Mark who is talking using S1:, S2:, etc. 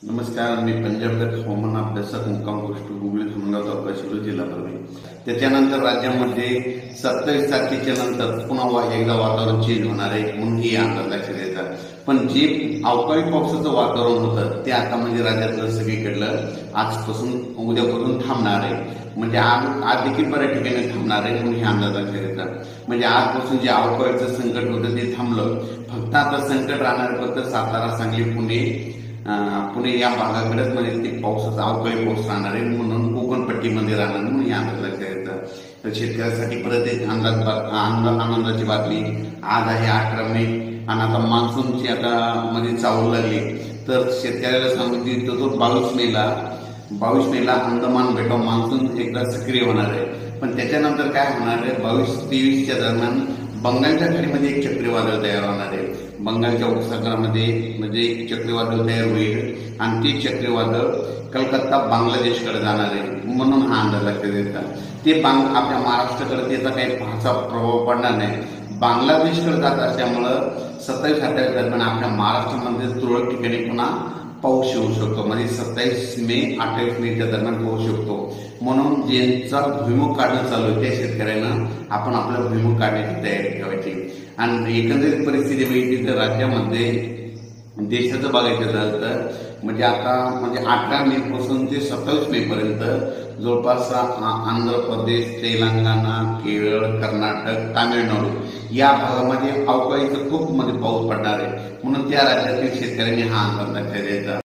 S1: नमस्कार, मी पंजाबगड हवामान अभ्यासक मुक्काम गोष्ट गुगली धामणगाव तालुका शिरूर जिल्हा परभणी. त्याच्यानंतर राज्यामध्ये 27 तारखेच्या नंतर पुन्हा एकदा वातावरण चेंज होणार आहे म्हणून ही अंदाज लक्षात येतात. पण जे अवकाळी पावसाचं वातावरण होतं ते आता म्हणजे राज्यातलं सगळीकडलं आजपासून उद्यापासून थांबणार आहे. म्हणजे आज देखील बऱ्याच ठिकाणी थांबणार आहे म्हणून हे अंदाज लक्षात येतात. म्हणजे आजपासून जे अवकाळीचं संकट होतं ते थांबलं. फक्त आता संकट राहणार फक्त सातारा, सांगली, पुणे या भागाकडेच म्हणजे ते पावसाचा अवकाळी पाऊस राहणार आहे म्हणून कोकण पट्टीमध्ये राहणार म्हणून या अंदाज लक्षात येतं. तर शेतकऱ्यांसाठी परत एक आनंदाची बातमी. आज आहे 18 मे आणि आता मान्सूनची आता मध्ये चावल लागली. तर शेतकऱ्याला सांगू इच्छितो तो 22 मेला अंदमान बेटाव मान्सून एकदा सक्रिय होणार आहे. पण त्याच्यानंतर काय होणार आहे, 22-23च्या दरम्यान बंगालच्या खाडीमध्ये एक चक्रीवादळ तयार होणार आहे. बंगालच्या उपसागरामध्ये म्हणजे एक चक्रीवादळ तयार होईल आणि ते चक्रीवादळ कलकत्ता बांगलादेशकडे जाणार आहे म्हणून हा अंदाज लक्षात येतात. ते आपल्या महाराष्ट्राकडे त्याचा काही फारसा प्रभाव पडणार नाही. बांगलादेशकडे जात असल्यामुळं 27-28 दरम्यान आपल्या महाराष्ट्रामध्ये तुरळक ठिकाणी पुन्हा पाऊस येऊ शकतो. म्हणजे 27 मे 28 मेच्या दरम्यान पाऊस शकतो. म्हणून ज्यांचा भुईमुग काढणं चालू आहे त्या शेतकऱ्यांना आपण आपला भुईमुग काढण्याची तयारी ठेवायची. आणि एकंदरीत परिस्थिती बघितली तर राज्यामध्ये देशाचं बघायचं झालं तर म्हणजे आता म्हणजे 18 मे पासून ते 27 मे पर्यंत जवळपास आंध्र प्रदेश, तेलंगणा, केरळ, कर्नाटक, तामिळनाडू या भागामध्ये अवकाळीचं खूप मध्ये पाऊस पडणार आहे. म्हणून त्या राज्यातील शेतकऱ्यांनी हा अंदाज लक्षात द्यायचा.